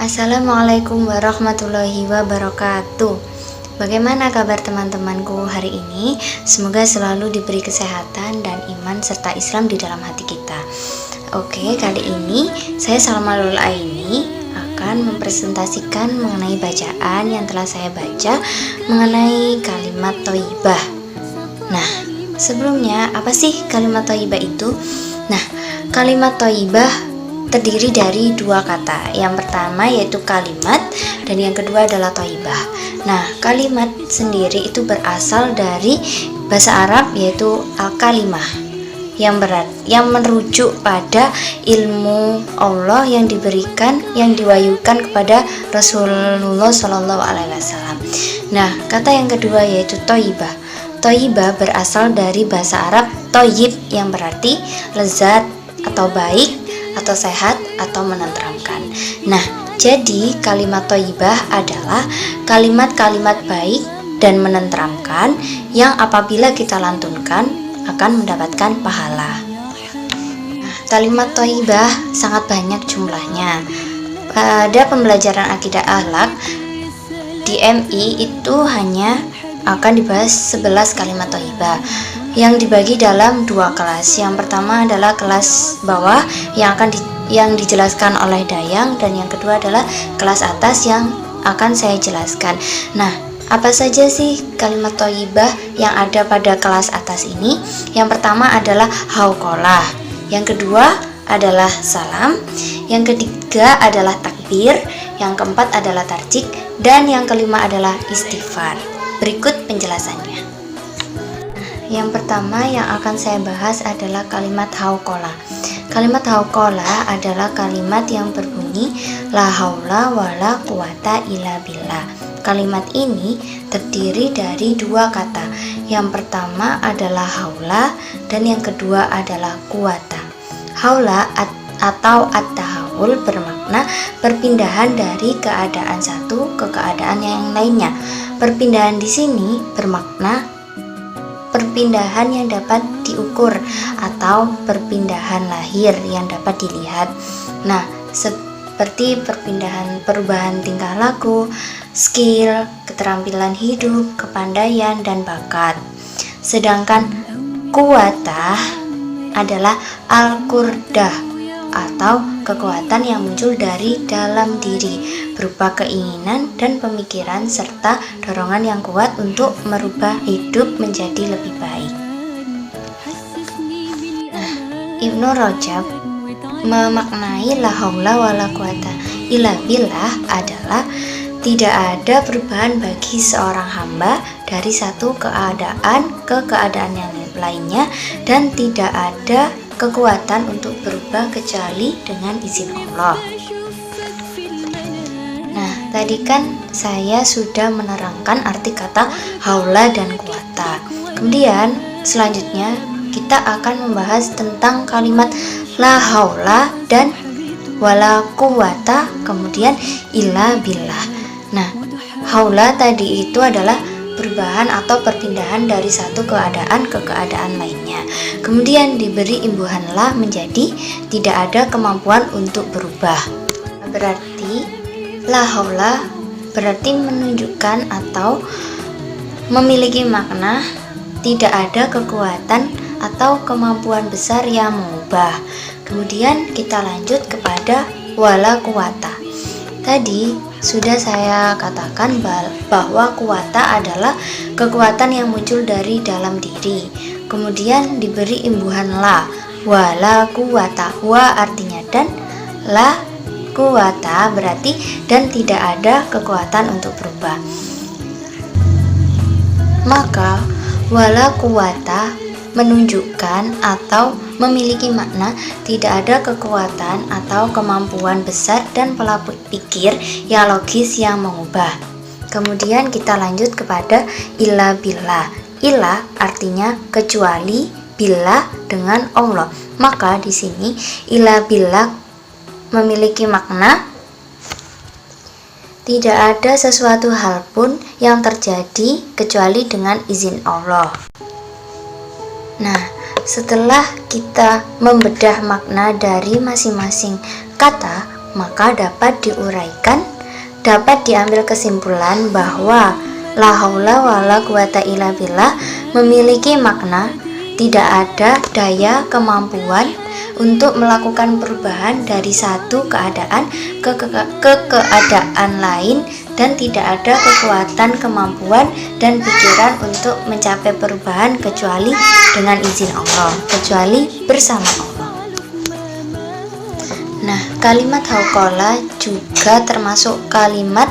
Assalamualaikum warahmatullahi wabarakatuh. Bagaimana kabar teman-temanku hari ini? Semoga selalu diberi kesehatan dan iman serta Islam di dalam hati kita. Oke, kali ini saya Salmalul Aini akan mempresentasikan mengenai bacaan yang telah saya baca mengenai kalimat thayyibah. Nah, sebelumnya apa sih kalimat thayyibah itu? Nah, kalimat thayyibah terdiri dari dua kata. Yang pertama yaitu kalimat dan yang kedua adalah thayyibah. Nah, kalimat sendiri itu berasal dari bahasa Arab yaitu al-kalimah yang merujuk pada ilmu Allah yang diberikan, yang diwahyukan kepada Rasulullah Shallallahu Alaihi Wasallam. Nah, kata yang kedua yaitu thayyibah. Thayyibah berasal dari bahasa Arab thayyib yang berarti lezat atau baik atau sehat atau menenteramkan. Nah, jadi kalimat thayyibah adalah kalimat-kalimat baik dan menenteramkan yang apabila kita lantunkan akan mendapatkan pahala. Nah, kalimat thayyibah sangat banyak jumlahnya. Pada pembelajaran akidah akhlak di MI itu hanya akan dibahas 11 kalimat thayyibah yang dibagi dalam dua kelas. Yang pertama adalah kelas bawah yang dijelaskan oleh Dayang, dan yang kedua adalah kelas atas yang akan saya jelaskan. Nah, apa saja sih kalimat thayyibah yang ada pada kelas atas ini? Yang pertama adalah hauqalah, yang kedua adalah salam, yang ketiga adalah takbir, yang keempat adalah tarjik, dan yang kelima adalah istighfar. Berikut penjelasannya. Yang pertama yang akan saya bahas adalah kalimat hauqalah. Kalimat hauqalah adalah kalimat yang berbunyi la haula wala quwata illa billah. Kalimat ini terdiri dari dua kata. Yang pertama adalah haula dan yang kedua adalah quwata. Haula atau at-tahawul bermakna perpindahan dari keadaan satu ke keadaan yang lainnya. Perpindahan di sini bermakna perpindahan yang dapat diukur atau perpindahan lahir yang dapat dilihat. Nah, seperti perubahan tingkah laku, skill, keterampilan hidup, kepandaian, dan bakat. Sedangkan quwatah adalah al-qurdah atau kekuatan yang muncul dari dalam diri berupa keinginan dan pemikiran serta dorongan yang kuat untuk merubah hidup menjadi lebih baik. Nah, Ibnu Rajab memaknai la haula wala quwata illa billah adalah tidak ada perubahan bagi seorang hamba dari satu keadaan ke keadaan yang lainnya, dan tidak ada kekuatan untuk berubah kecuali dengan izin Allah. Nah, tadi kan saya sudah menerangkan arti kata haula dan quwata. Kemudian selanjutnya kita akan membahas tentang kalimat la haula dan wala quwata kemudian illa billah. Nah, haula tadi itu adalah perubahan atau perpindahan dari satu keadaan ke keadaan lainnya. Kemudian diberi imbuhan la menjadi tidak ada kemampuan untuk berubah. Berarti la haula berarti menunjukkan atau memiliki makna tidak ada kekuatan atau kemampuan besar yang mengubah. Kemudian kita lanjut kepada wala quwata. Tadi sudah saya katakan bahwa quwata adalah kekuatan yang muncul dari dalam diri. Kemudian diberi imbuhan la, wala quwata. Wa artinya dan, la quwata berarti dan tidak ada kekuatan untuk berubah. Maka wala quwata menunjukkan atau memiliki makna tidak ada kekuatan atau kemampuan besar dan pola pikir yang logis yang mengubah. Kemudian kita lanjut kepada illa billah. Illa artinya kecuali, billah dengan Allah. Maka di sini illa billah memiliki makna tidak ada sesuatu hal pun yang terjadi kecuali dengan izin Allah. Nah, setelah kita membedah makna dari masing-masing kata maka dapat diambil kesimpulan bahwa la haula wala quwata illa billah memiliki makna tidak ada daya kemampuan untuk melakukan perubahan dari satu keadaan ke keadaan lain, dan tidak ada kekuatan, kemampuan, dan pikiran untuk mencapai perubahan kecuali dengan izin Allah, kecuali bersama Allah. Nah, kalimat hauqala juga termasuk kalimat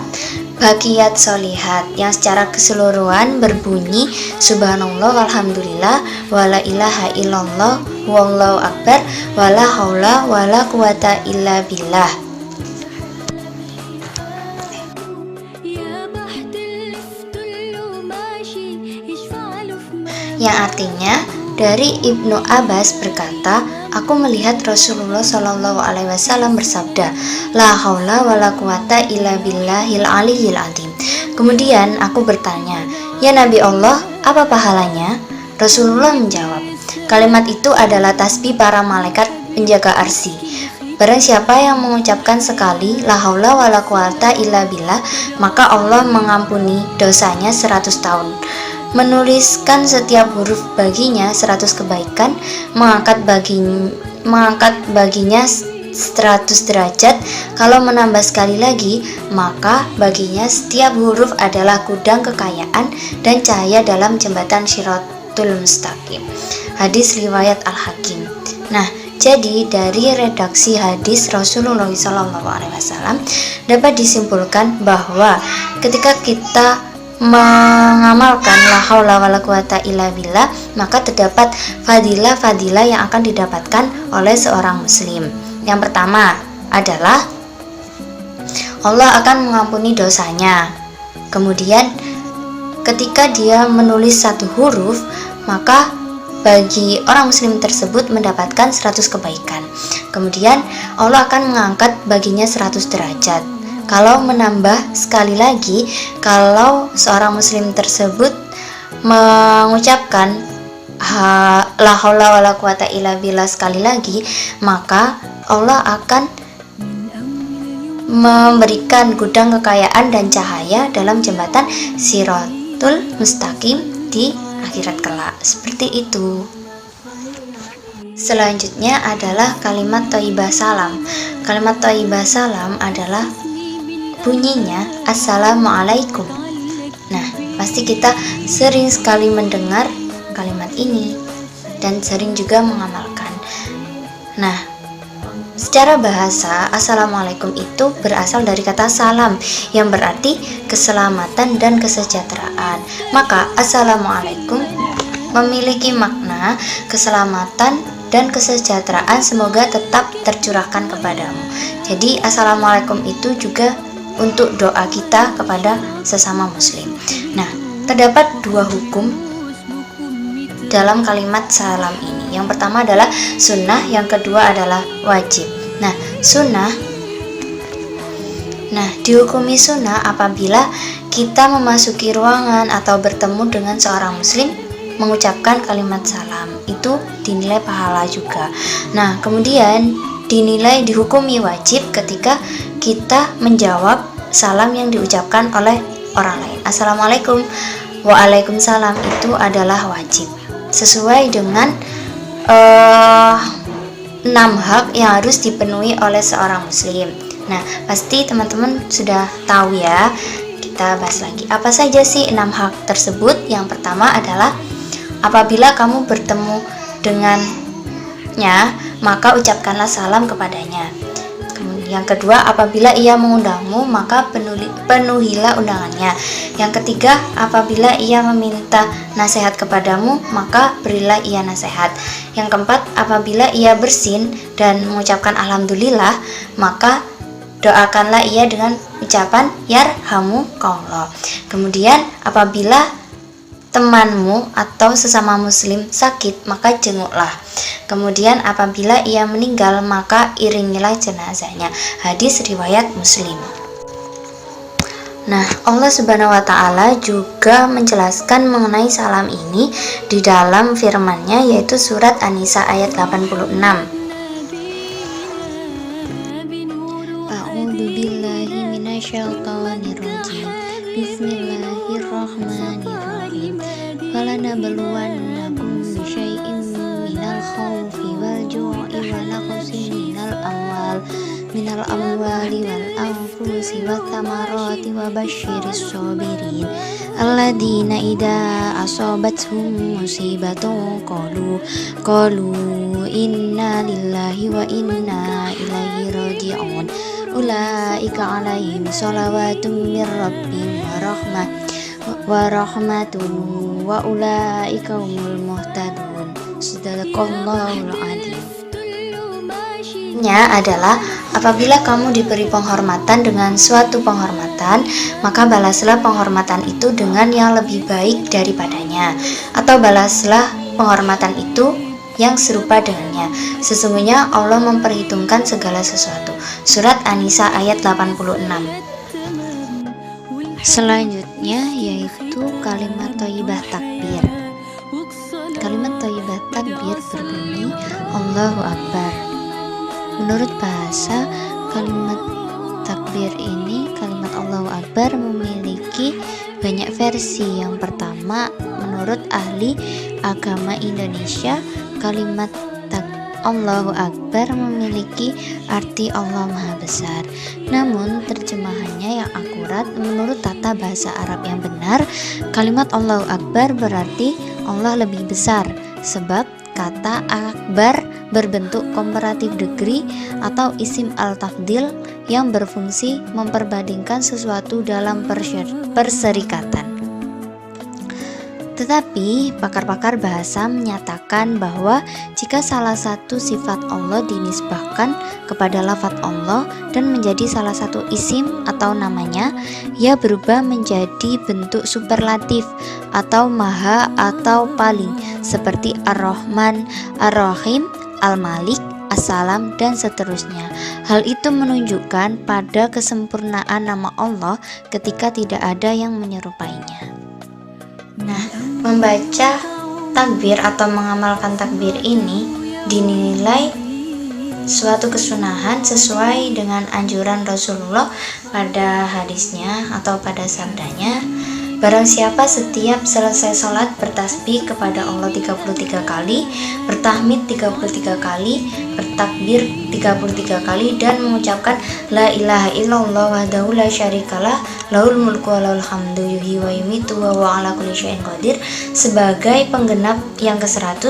Baqiyat Sholihat yang secara keseluruhan berbunyi subhanallah walhamdulillah wala ilaha illallah wallahu akbar wala haula wala quwata illa billah. Yang artinya dari Ibnu Abbas berkata, aku melihat Rasulullah Shallallahu Alaihi Wasallam bersabda, la haula wala quwata illa billahil aliyil azim. Kemudian aku bertanya, ya Nabi Allah, apa pahalanya? Rasulullah menjawab, kalimat itu adalah tasbih para malaikat penjaga arsy. Barang siapa yang mengucapkan sekali la haula wala quwata illa billah, maka Allah mengampuni dosanya 100 tahun. Menuliskan setiap huruf baginya 100 kebaikan, mengangkat baginya 100 derajat. Kalau menambah sekali lagi, maka baginya setiap huruf adalah gudang kekayaan dan cahaya dalam jembatan Shiratul Mustaqim. Hadis riwayat Al-Hakim. Nah, jadi dari redaksi hadis Rasulullah SAW dapat disimpulkan bahwa ketika kita mengamalkan la haula wala quwata illa billah, maka terdapat fadilah-fadilah yang akan didapatkan oleh seorang muslim. Yang pertama adalah Allah akan mengampuni dosanya. Kemudian ketika dia menulis satu huruf, maka bagi orang muslim tersebut mendapatkan 100 kebaikan. Kemudian Allah akan mengangkat baginya 100 derajat. Kalau menambah sekali lagi, kalau seorang muslim tersebut mengucapkan la haula wala quwata illa billah sekali lagi, maka Allah akan memberikan gudang kekayaan dan cahaya dalam jembatan Shiratul Mustaqim di akhirat kelak. Seperti itu. Selanjutnya adalah kalimat thayyibah salam. Kalimat thayyibah salam adalah bunyinya assalamualaikum. Nah, pasti kita sering sekali mendengar kalimat ini dan sering juga mengamalkan. Nah, secara bahasa assalamualaikum itu berasal dari kata salam yang berarti keselamatan dan kesejahteraan. Maka assalamualaikum memiliki makna keselamatan dan kesejahteraan semoga tetap tercurahkan kepadamu. Jadi assalamualaikum itu juga untuk doa kita kepada sesama muslim. Nah, terdapat dua hukum dalam kalimat salam ini. Yang pertama adalah sunnah, yang kedua adalah wajib. Nah, sunnah, dihukumi sunnah apabila kita memasuki ruangan atau bertemu dengan seorang muslim mengucapkan kalimat salam, itu dinilai pahala juga. Nah, kemudian dinilai dihukumi wajib ketika kita menjawab salam yang diucapkan oleh orang lain. Assalamualaikum, waalaikumsalam itu adalah wajib sesuai dengan 6 hak yang harus dipenuhi oleh seorang muslim. Nah, pasti teman-teman sudah tahu ya. Kita bahas lagi. Apa saja sih 6 hak tersebut? Yang pertama adalah apabila kamu bertemu dengannya, maka ucapkanlah salam kepadanya. Yang kedua, apabila ia mengundangmu, maka penuhilah undangannya. Yang ketiga, apabila ia meminta nasihat kepadamu, maka berilah ia nasihat. Yang keempat, apabila ia bersin dan mengucapkan alhamdulillah, maka doakanlah ia dengan ucapan yarhamukallah. Kemudian, apabila temanmu atau sesama muslim sakit, maka jenguklah. Kemudian apabila ia meninggal, maka iringilah jenazahnya. Hadis riwayat Muslim. Nah, Allah Subhanahu wa Ta'ala juga menjelaskan mengenai salam ini di dalam firman-Nya, yaitu surat An-Nisa ayat 86. minasyaitonirrajim. Bismillahirrahmanirrahim. Falanabluwannakum bisyai'im minal khawfi wal ju'i wa naqsin minal amwali wal anfusi wat thamarati wa basyiris sabirin alladzina idza asabathum musibatun qalu inna lillahi wa inna ilaihi raji'un ulaika alaihim shalawatun mir rabbihim wa rahmatun wa ulaika humul muhtadun. Sadaqallahul adzim. Adalah apabila kamu diberi penghormatan dengan suatu penghormatan, maka balaslah penghormatan itu dengan yang lebih baik daripadanya, atau balaslah penghormatan itu yang serupa dengannya. Sesungguhnya Allah memperhitungkan segala sesuatu. Surat An-Nisa ayat 86. Selanjutnya yaitu kalimat thayyibah takbir. Kalimat thayyibah takbir berbunyi Allahu Akbar. Menurut bahasa, kalimat takbir ini, kalimat Allahu Akbar memiliki banyak versi. Yang pertama, menurut ahli agama Indonesia, kalimat Allahu Akbar memiliki arti Allah Maha Besar. Namun terjemahannya yang akurat menurut tata bahasa Arab yang benar, kalimat Allahu Akbar berarti Allah lebih besar, sebab kata akbar berbentuk komparatif degree atau isim al-tafdil yang berfungsi memperbandingkan sesuatu dalam perserikatan. Tetapi pakar-pakar bahasa menyatakan bahwa jika salah satu sifat Allah dinisbahkan kepada lafaz Allah dan menjadi salah satu isim atau namanya, ia berubah menjadi bentuk superlatif atau maha atau paling, seperti Ar-Rahman, Ar-Rahim, Al-Malik, As-Salam, dan seterusnya. Hal itu menunjukkan pada kesempurnaan nama Allah ketika tidak ada yang menyerupainya. Nah, membaca takbir atau mengamalkan takbir ini dinilai suatu kesunahan sesuai dengan anjuran Rasulullah pada hadisnya atau pada sabdanya, barang siapa setiap selesai sholat bertasbih kepada Allah 33 kali, bertahmid 33 kali, bertakbir 33 kali, dan mengucapkan la ilaha illallah wahdahu la syarikalah lahul mulku wa lahul hamdu yuhyi wa yumitu wa huwa ala kulli syai'in qadir, sebagai penggenap yang ke-100,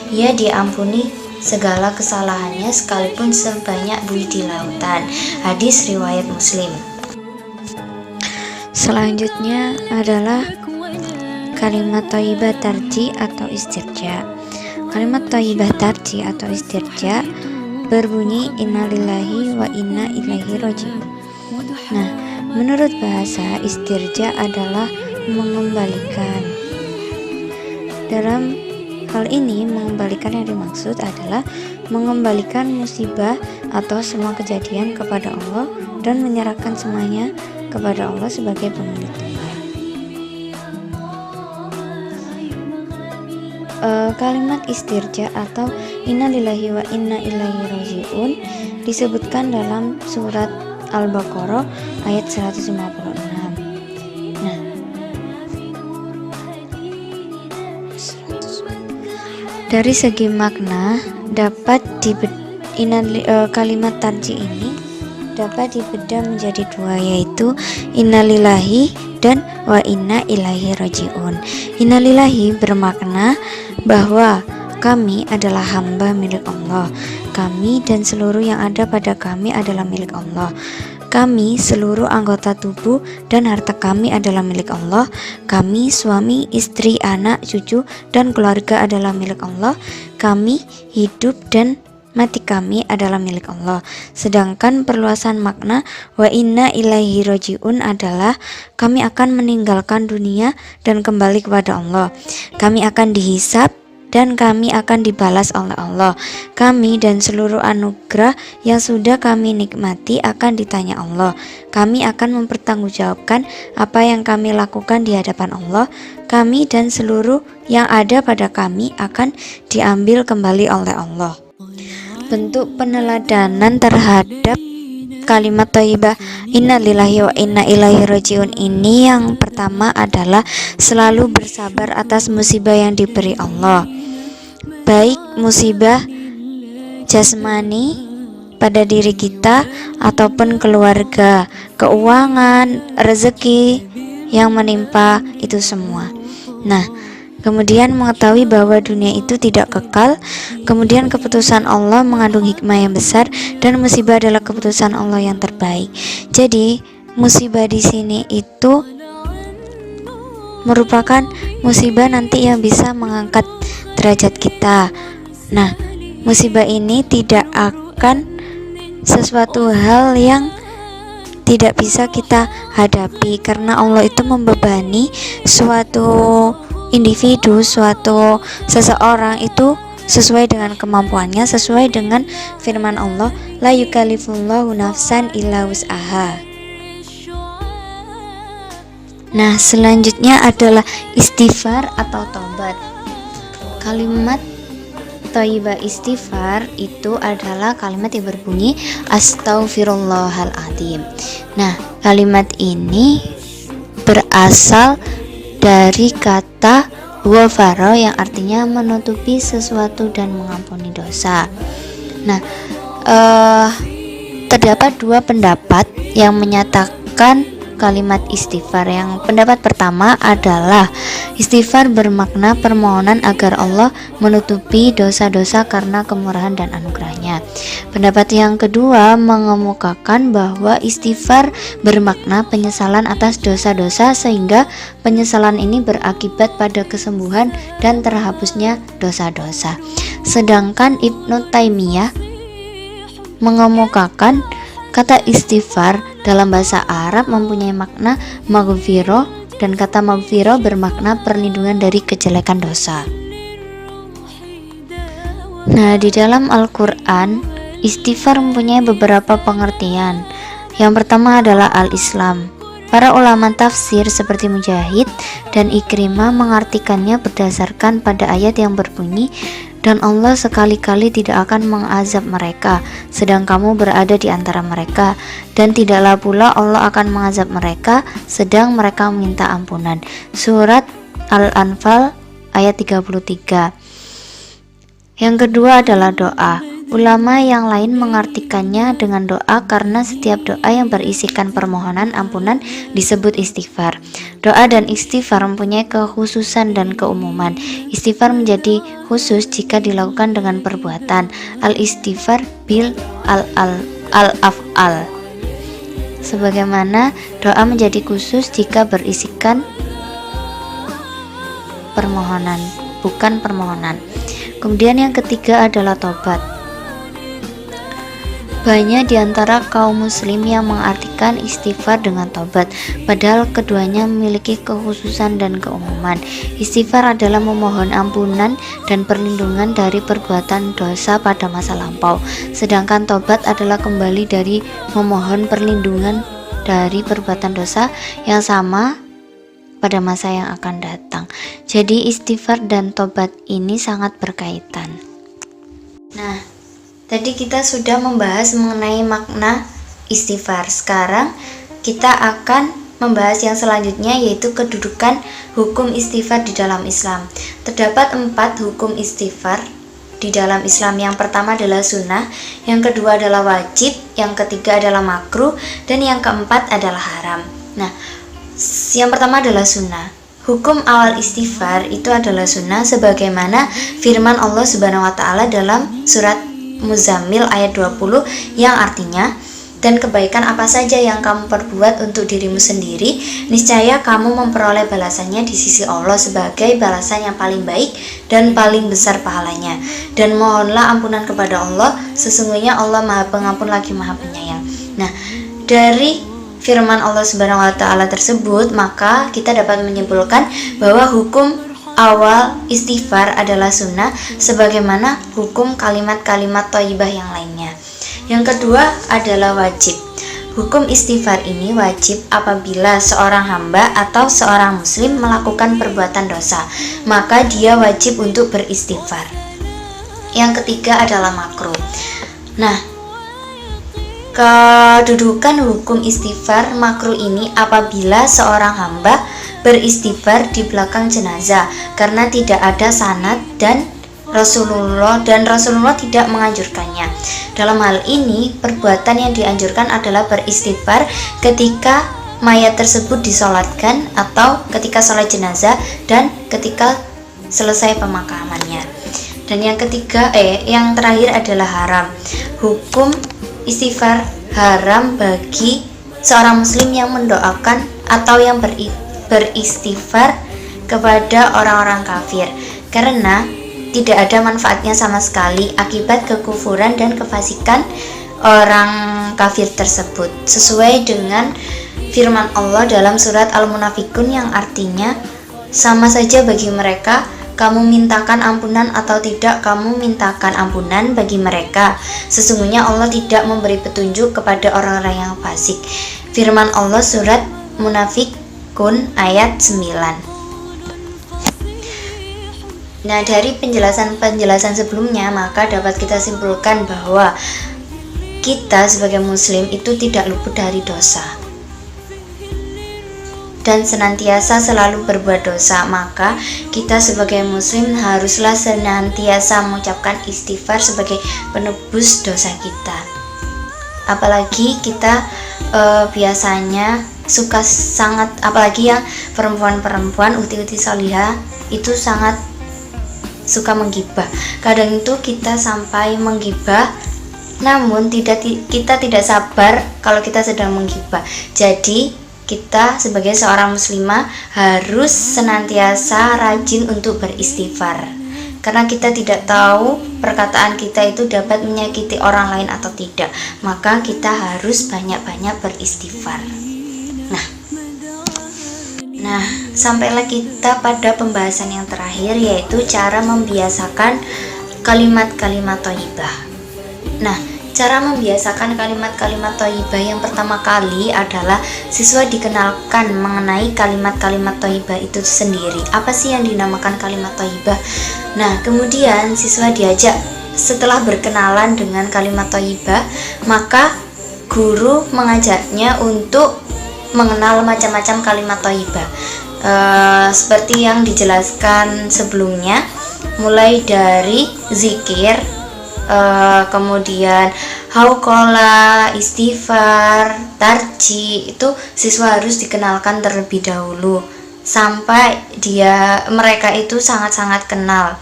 ia diampuni segala kesalahannya sekalipun sebanyak buih di lautan. Hadis riwayat Muslim. Selanjutnya adalah kalimat thayyibah tarji atau istirja. Kalimat thayyibah tarji atau istirja berbunyi innalillahi wa inna ilaihi raji'un. Nah, menurut bahasa, istirja adalah mengembalikan. Dalam hal ini, mengembalikan yang dimaksud adalah mengembalikan musibah atau semua kejadian kepada Allah dan menyerahkan semuanya kepada Allah sebagai pemilik tunggal. Kalimat istirja atau innalillahi wa inna ilaihi raji'un disebutkan dalam surat Al-Baqarah ayat 156. Nah, dari segi makna kalimat tarji ini dapat dibedah menjadi dua, yaitu innalillahi dan wa inna ilaihi raji'un. Innalillahi bermakna bahwa kami adalah hamba milik Allah. Kami dan seluruh yang ada pada kami adalah milik Allah. Kami, seluruh anggota tubuh dan harta kami adalah milik Allah. Kami, suami, istri, anak, cucu, dan keluarga adalah milik Allah. Kami, hidup dan mati kami adalah milik Allah. Sedangkan perluasan makna wa inna ilaihi raji'un adalah kami akan meninggalkan dunia dan kembali kepada Allah. Kami akan dihisab dan kami akan dibalas oleh Allah. Kami dan seluruh anugerah yang sudah kami nikmati akan ditanya Allah. Kami akan mempertanggungjawabkan apa yang kami lakukan di hadapan Allah. Kami dan seluruh yang ada pada kami akan diambil kembali oleh Allah. Bentuk peneladanan terhadap kalimat thayyibah inna lillahi wa inna ilaihi rajiun ini yang pertama adalah selalu bersabar atas musibah yang diberi Allah, baik musibah jasmani pada diri kita ataupun keluarga, keuangan, rezeki yang menimpa itu semua. Nah, kemudian mengetahui bahwa dunia itu tidak kekal, kemudian keputusan Allah mengandung hikmah yang besar dan musibah adalah keputusan Allah yang terbaik. Jadi, musibah di sini itu merupakan musibah nanti yang bisa mengangkat derajat kita. Nah, musibah ini tidak akan sesuatu hal yang tidak bisa kita hadapi karena Allah itu membebani suatu individu, suatu seseorang itu sesuai dengan kemampuannya, sesuai dengan firman Allah, la yukallifullahu nafsan illa wus'aha. Nah, selanjutnya adalah istighfar atau taubat. Kalimat thayyibah istighfar itu adalah kalimat yang berbunyi astaghfirullahaladzim. Nah, kalimat ini berasal dari kata ghafara yang artinya menutupi sesuatu dan mengampuni dosa. Nah, terdapat dua pendapat yang menyatakan kalimat istighfar. Yang pendapat pertama adalah istighfar bermakna permohonan agar Allah menutupi dosa-dosa karena kemurahan dan anugerahnya. Pendapat yang kedua mengemukakan bahwa istighfar bermakna penyesalan atas dosa-dosa sehingga penyesalan ini berakibat pada kesembuhan dan terhapusnya dosa-dosa. Sedangkan Ibnu Taimiyah mengemukakan kata istighfar dalam bahasa Arab mempunyai makna maghfirah dan kata maghfirah bermakna perlindungan dari kejelekan dosa. Nah, di dalam Al-Quran istighfar mempunyai beberapa pengertian. Yang pertama adalah al-Islam. Para ulama tafsir seperti Mujahid dan Ikrimah mengartikannya berdasarkan pada ayat yang berbunyi, dan Allah sekali-kali tidak akan mengazab mereka sedang kamu berada di antara mereka, dan tidaklah pula Allah akan mengazab mereka sedang mereka meminta ampunan. Surat Al-Anfal ayat 33. Yang kedua adalah doa. Ulama yang lain mengartikannya dengan doa karena setiap doa yang berisikan permohonan ampunan disebut istighfar. Doa dan istighfar mempunyai kekhususan dan keumuman. Istighfar menjadi khusus jika dilakukan dengan perbuatan. Al-istighfar bil al-af'al. Sebagaimana doa menjadi khusus jika berisikan permohonan, bukan permohonan. Kemudian yang ketiga adalah tobat. Banyak di antara kaum muslim yang mengartikan istighfar dengan tobat, padahal keduanya memiliki kekhususan dan keumuman. Istighfar adalah memohon ampunan dan perlindungan dari perbuatan dosa pada masa lampau, sedangkan tobat adalah kembali dari memohon perlindungan dari perbuatan dosa yang sama pada masa yang akan datang. Jadi istighfar dan tobat ini sangat berkaitan. Nah, tadi kita sudah membahas mengenai makna istighfar. Sekarang kita akan membahas yang selanjutnya, yaitu kedudukan hukum istighfar di dalam Islam. Terdapat 4 hukum istighfar di dalam Islam. Yang pertama adalah sunnah, yang kedua adalah wajib, yang ketiga adalah makruh, dan yang keempat adalah haram. Nah, yang pertama adalah sunnah. Hukum awal istighfar itu adalah sunnah sebagaimana firman Allah Subhanahu wa taala dalam surat Muzammil ayat 20 yang artinya, dan kebaikan apa saja yang kamu perbuat untuk dirimu sendiri, niscaya kamu memperoleh balasannya di sisi Allah sebagai balasan yang paling baik dan paling besar pahalanya. Dan mohonlah ampunan kepada Allah, sesungguhnya Allah Maha Pengampun lagi Maha Penyayang. Nah, dari firman Allah Subhanahu wa taala tersebut, maka kita dapat menyimpulkan bahwa hukum awal istighfar adalah sunnah sebagaimana hukum kalimat-kalimat thayyibah yang lainnya. Yang kedua adalah wajib. Hukum istighfar ini wajib apabila seorang hamba atau seorang muslim melakukan perbuatan dosa, maka dia wajib untuk beristighfar. Yang ketiga adalah makruh. Nah, Kedudukan hukum istighfar makruh ini apabila seorang hamba beristighfar di belakang jenazah karena tidak ada sanad dan Rasulullah tidak menganjurkannya. Dalam hal ini, perbuatan yang dianjurkan adalah beristighfar ketika mayat tersebut disolatkan atau ketika sholat jenazah dan ketika selesai pemakamannya. Dan yang terakhir adalah haram. Hukum istighfar haram bagi seorang muslim yang mendoakan atau yang beristighfar kepada orang-orang kafir, karena tidak ada manfaatnya sama sekali akibat kekufuran dan kefasikan orang kafir tersebut, sesuai dengan firman Allah dalam surat Al-Munafikun yang artinya, sama saja bagi mereka kamu mintakan ampunan atau tidak kamu mintakan ampunan bagi mereka, sesungguhnya Allah tidak memberi petunjuk kepada orang-orang yang fasik. Firman Allah surat Munafikun ayat 9. Nah, dari penjelasan sebelumnya, maka dapat kita simpulkan bahwa kita sebagai muslim itu tidak luput dari dosa dan senantiasa selalu berbuat dosa. Maka kita sebagai muslim haruslah senantiasa mengucapkan istighfar sebagai penebus dosa kita. Apalagi kita biasanya apalagi yang perempuan-perempuan uti-uti salihah itu sangat suka menggibah. Kadang itu kita sampai menggibah, namun kita tidak sabar kalau kita sedang menggibah. Jadi kita sebagai seorang muslimah harus senantiasa rajin untuk beristighfar, karena kita tidak tahu perkataan kita itu dapat menyakiti orang lain atau tidak. Maka kita harus banyak-banyak beristighfar. Nah, sampailah kita pada pembahasan yang terakhir, yaitu cara membiasakan kalimat-kalimat thayyibah. Nah, cara membiasakan kalimat-kalimat thayyibah yang pertama kali adalah siswa dikenalkan mengenai kalimat-kalimat thayyibah itu sendiri. Apa sih yang dinamakan kalimat thayyibah? Nah, kemudian siswa diajak setelah berkenalan dengan kalimat thayyibah, maka guru mengajaknya untuk mengenal macam-macam kalimat thayyibah, seperti yang dijelaskan sebelumnya, mulai dari zikir, kemudian hauqala, istighfar, tarji, itu siswa harus dikenalkan terlebih dahulu sampai mereka itu sangat-sangat kenal.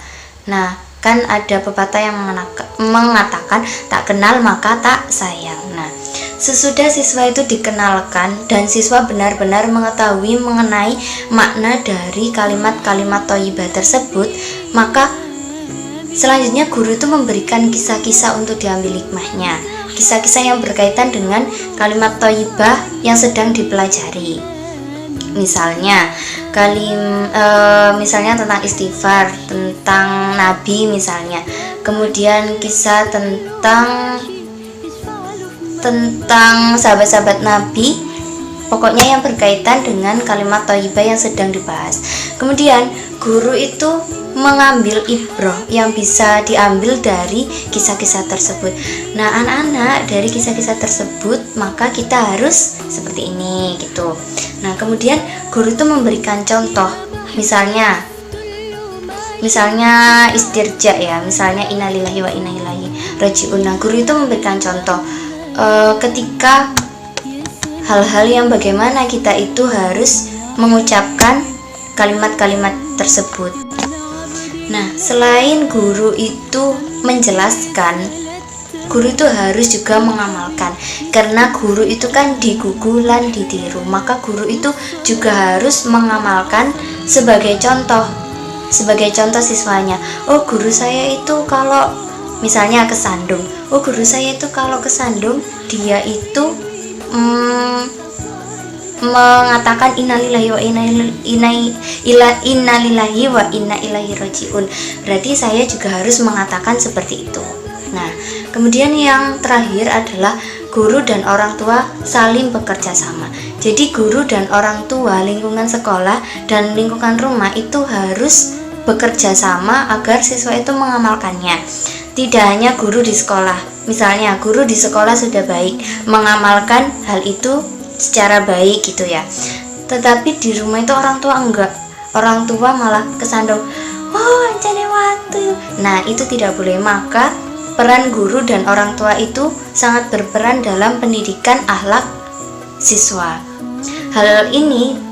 Nah, kan ada pepatah yang mengatakan tak kenal maka tak sayang. Nah, sesudah siswa itu dikenalkan dan siswa benar-benar mengetahui mengenai makna dari kalimat-kalimat thayyibah tersebut, maka selanjutnya guru itu memberikan kisah-kisah untuk diambil hikmahnya, kisah-kisah yang berkaitan dengan kalimat thayyibah yang sedang dipelajari. Misalnya misalnya tentang istighfar, tentang nabi misalnya, kemudian kisah tentang sahabat-sahabat Nabi, pokoknya yang berkaitan dengan kalimat thayyibah yang sedang dibahas. Kemudian guru itu mengambil ibroh yang bisa diambil dari kisah-kisah tersebut. Nah, anak-anak, dari kisah-kisah tersebut maka kita harus seperti ini gitu. Nah, kemudian guru itu memberikan contoh, misalnya istirja ya, misalnya innalillahi wa inna ilaihi raji'un. Nah, guru itu memberikan contoh ketika hal-hal yang bagaimana kita itu harus mengucapkan kalimat-kalimat tersebut. Nah, selain guru itu menjelaskan, guru itu harus juga mengamalkan, karena guru itu kan digugulan ditiru, maka guru itu juga harus mengamalkan sebagai contoh siswanya. Oh, guru saya itu kalau misalnya kesandung, guru saya itu kalau kesandung dia itu mengatakan innalillahi wa inna ilaihi raji'un. Berarti saya juga harus mengatakan seperti itu. Nah, kemudian yang terakhir adalah guru dan orang tua saling bekerja sama. Jadi guru dan orang tua, lingkungan sekolah dan lingkungan rumah itu harus bekerja sama agar siswa itu mengamalkannya. tidak hanya guru di sekolah. Misalnya guru di sekolah sudah baik, mengamalkan hal itu secara baik gitu ya, tetapi di rumah itu orang tua enggak. Orang tua malah kesandung, oh jane watu. Nah itu tidak boleh. Maka peran guru dan orang tua itu sangat berperan dalam pendidikan akhlak siswa. Hal ini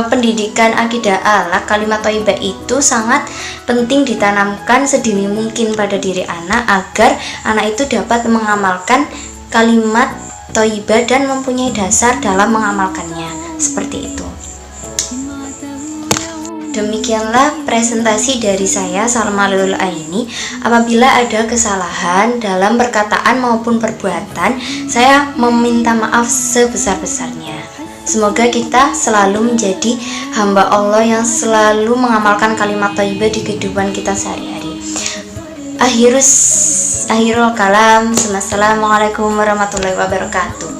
pendidikan akidah akhlak kalimat thayyibah itu sangat penting ditanamkan sedini mungkin pada diri anak agar anak itu dapat mengamalkan kalimat thayyibah dan mempunyai dasar dalam mengamalkannya. Seperti itu. Demikianlah presentasi dari saya, Salma Lulul Aini. Apabila ada kesalahan dalam perkataan maupun perbuatan, saya meminta maaf sebesar-besarnya. Semoga kita selalu menjadi hamba Allah yang selalu mengamalkan kalimat thayyibah di kehidupan kita sehari-hari. Akhirul kalam. Assalamualaikum warahmatullahi wabarakatuh.